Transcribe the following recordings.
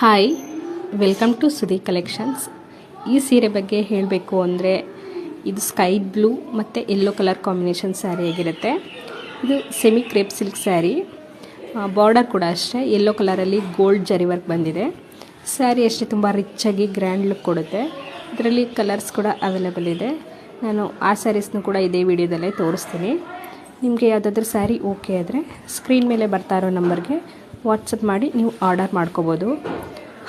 Hi, welcome to Sudi collections. ಈ ಸೀರೆ ಬಗ್ಗೆ ಹೇಳಬೇಕು ಅಂದರೆ ಇದು ಸ್ಕೈ ಬ್ಲೂ ಮತ್ತು ಯೆಲ್ಲೋ ಕಲರ್ ಕಾಂಬಿನೇಷನ್ ಸ್ಯಾರಿ ಆಗಿರುತ್ತೆ. ಇದು semi crepe silk sari. Border ಕೂಡ ಅಷ್ಟೇ ಯೆಲ್ಲೋ ಕಲರಲ್ಲಿ ಗೋಲ್ಡ್ ಜರಿ ವರ್ಕ್ ಬಂದಿದೆ. ಸ್ಯಾರಿ ಅಷ್ಟೇ ತುಂಬ ರಿಚ್ಚಾಗಿ ಗ್ರ್ಯಾಂಡ್ ಲುಕ್ ಕೊಡುತ್ತೆ. ಇದರಲ್ಲಿ ಕಲರ್ಸ್ ಕೂಡ ಅವೈಲೇಬಲ್ ಇದೆ. ನಾನು ಆ ಸ್ಯಾರೀಸ್ನು ಕೂಡ ಇದೇ ವಿಡಿಯೋದಲ್ಲೇ ತೋರಿಸ್ತೀನಿ. ನಿಮಗೆ ಯಾವುದಾದ್ರೂ ಸ್ಯಾರಿ ಓಕೆ ಆದರೆ ಸ್ಕ್ರೀನ್ ಮೇಲೆ ಬರ್ತಾ ಇರೋ ನಂಬರ್ಗೆ ವಾಟ್ಸಪ್ ಮಾಡಿ ನೀವು ಆರ್ಡರ್ ಮಾಡ್ಕೋಬೋದು.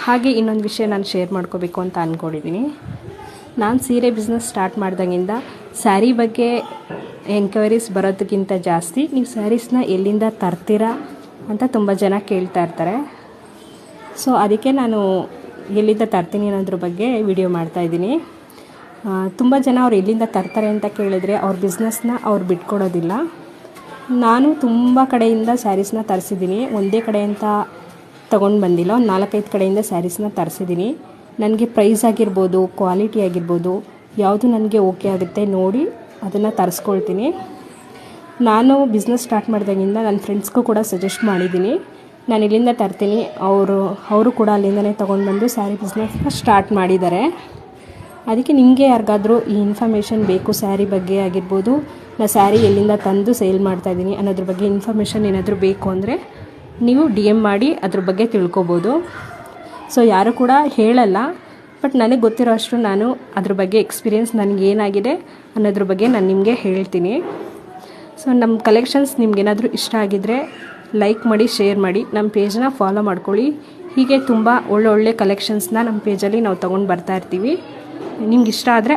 ಹಾಗೆ ಇನ್ನೊಂದು ವಿಷಯ ನಾನು ಶೇರ್ ಮಾಡ್ಕೋಬೇಕು ಅಂತ ಅಂದ್ಕೊಂಡಿದ್ದೀನಿ. ನಾನು ಸೀರೆ ಬಿಸ್ನೆಸ್ ಸ್ಟಾರ್ಟ್ ಮಾಡ್ದಾಗಿಂದ ಸ್ಯಾರಿ ಬಗ್ಗೆ ಎಂಕ್ವೈರೀಸ್ ಬರೋದಕ್ಕಿಂತ ಜಾಸ್ತಿ ನೀವು ಸ್ಯಾರೀಸ್ನ ಎಲ್ಲಿಂದ ತರ್ತೀರಾ ಅಂತ ತುಂಬ ಜನ ಕೇಳ್ತಾ ಇರ್ತಾರೆ. ಸೊ ಅದಕ್ಕೆ ನಾನು ಎಲ್ಲಿಂದ ತರ್ತೀನಿ ಅನ್ನೋದ್ರ ಬಗ್ಗೆ ವಿಡಿಯೋ ಮಾಡ್ತಾಯಿದ್ದೀನಿ. ತುಂಬ ಜನ ಅವ್ರು ಎಲ್ಲಿಂದ ತರ್ತಾರೆ ಅಂತ ಕೇಳಿದ್ರೆ ಅವ್ರ ಬಿಸ್ನೆಸ್ನ ಅವ್ರು ಬಿಟ್ಕೊಡೋದಿಲ್ಲ. ನಾನು ತುಂಬ ಕಡೆಯಿಂದ ಸ್ಯಾರೀಸ್ನ ತರಿಸಿದ್ದೀನಿ. ಒಂದೇ ಕಡೆ ಅಂತ ತೊಗೊಂಡು ಬಂದಿಲ್ಲ, ಒಂದು 4-5 ಕಡೆಯಿಂದ ಸ್ಯಾರೀಸ್ನ ತರಿಸಿದ್ದೀನಿ. ನನಗೆ ಪ್ರೈಸ್ ಆಗಿರ್ಬೋದು, ಕ್ವಾಲಿಟಿ ಆಗಿರ್ಬೋದು, ಯಾವುದು ನನಗೆ ಓಕೆ ಆಗುತ್ತೆ ನೋಡಿ ಅದನ್ನು ತರಿಸ್ಕೊಳ್ತೀನಿ. ನಾನು ಬಿಸ್ನೆಸ್ ಸ್ಟಾರ್ಟ್ ಮಾಡಿದಾಗಿಂದ ನನ್ನ ಫ್ರೆಂಡ್ಸ್ಗೂ ಕೂಡ ಸಜೆಸ್ಟ್ ಮಾಡಿದ್ದೀನಿ, ನಾನು ಇಲ್ಲಿಂದ ತರ್ತೀನಿ. ಅವರು ಕೂಡ ಅಲ್ಲಿಂದನೇ ತೊಗೊಂಡು ಬಂದು ಸ್ಯಾರಿ ಬಿಸ್ನೆಸ್ನ ಸ್ಟಾರ್ಟ್ ಮಾಡಿದ್ದಾರೆ. ಅದಕ್ಕೆ ನಿಮಗೆ ಯಾರಿಗಾದರೂ ಈ ಇನ್ಫಾರ್ಮೇಷನ್ ಬೇಕು, ಸ್ಯಾರಿ ಬಗ್ಗೆ ಆಗಿರ್ಬೋದು, ನಾನು ಸ್ಯಾರಿ ಎಲ್ಲಿಂದ ತಂದು ಸೇಲ್ ಮಾಡ್ತಾಯಿದ್ದೀನಿ ಅನ್ನೋದ್ರ ಬಗ್ಗೆ ಇನ್ಫಾರ್ಮೇಷನ್ ಏನಾದರೂ ಬೇಕು ಅಂದರೆ ನೀವು DM ಮಾಡಿ ಅದ್ರ ಬಗ್ಗೆ ತಿಳ್ಕೊಬೋದು. ಸೊ ಯಾರು ಕೂಡ ಹೇಳಲ್ಲ, ಬಟ್ ನನಗೆ ಗೊತ್ತಿರೋ ಅಷ್ಟು ನಾನು ಅದ್ರ ಬಗ್ಗೆ ಎಕ್ಸ್ಪೀರಿಯೆನ್ಸ್ ನನಗೇನಾಗಿದೆ ಅನ್ನೋದ್ರ ಬಗ್ಗೆ ನಾನು ನಿಮಗೆ ಹೇಳ್ತೀನಿ. ಸೊ ನಮ್ಮ ಕಲೆಕ್ಷನ್ಸ್ ನಿಮ್ಗೇನಾದರೂ ಇಷ್ಟ ಆಗಿದ್ದರೆ ಲೈಕ್ ಮಾಡಿ, ಶೇರ್ ಮಾಡಿ, ನಮ್ಮ ಪೇಜನ್ನ ಫಾಲೋ ಮಾಡ್ಕೊಳ್ಳಿ. ಹೀಗೆ ತುಂಬ ಒಳ್ಳೊಳ್ಳೆ ಕಲೆಕ್ಷನ್ಸ್ನ ನಮ್ಮ ಪೇಜಲ್ಲಿ ನಾವು ತೊಗೊಂಡು ಬರ್ತಾ ಇರ್ತೀವಿ. ನಿಮ್ಗೆ ಇಷ್ಟ ಆದರೆ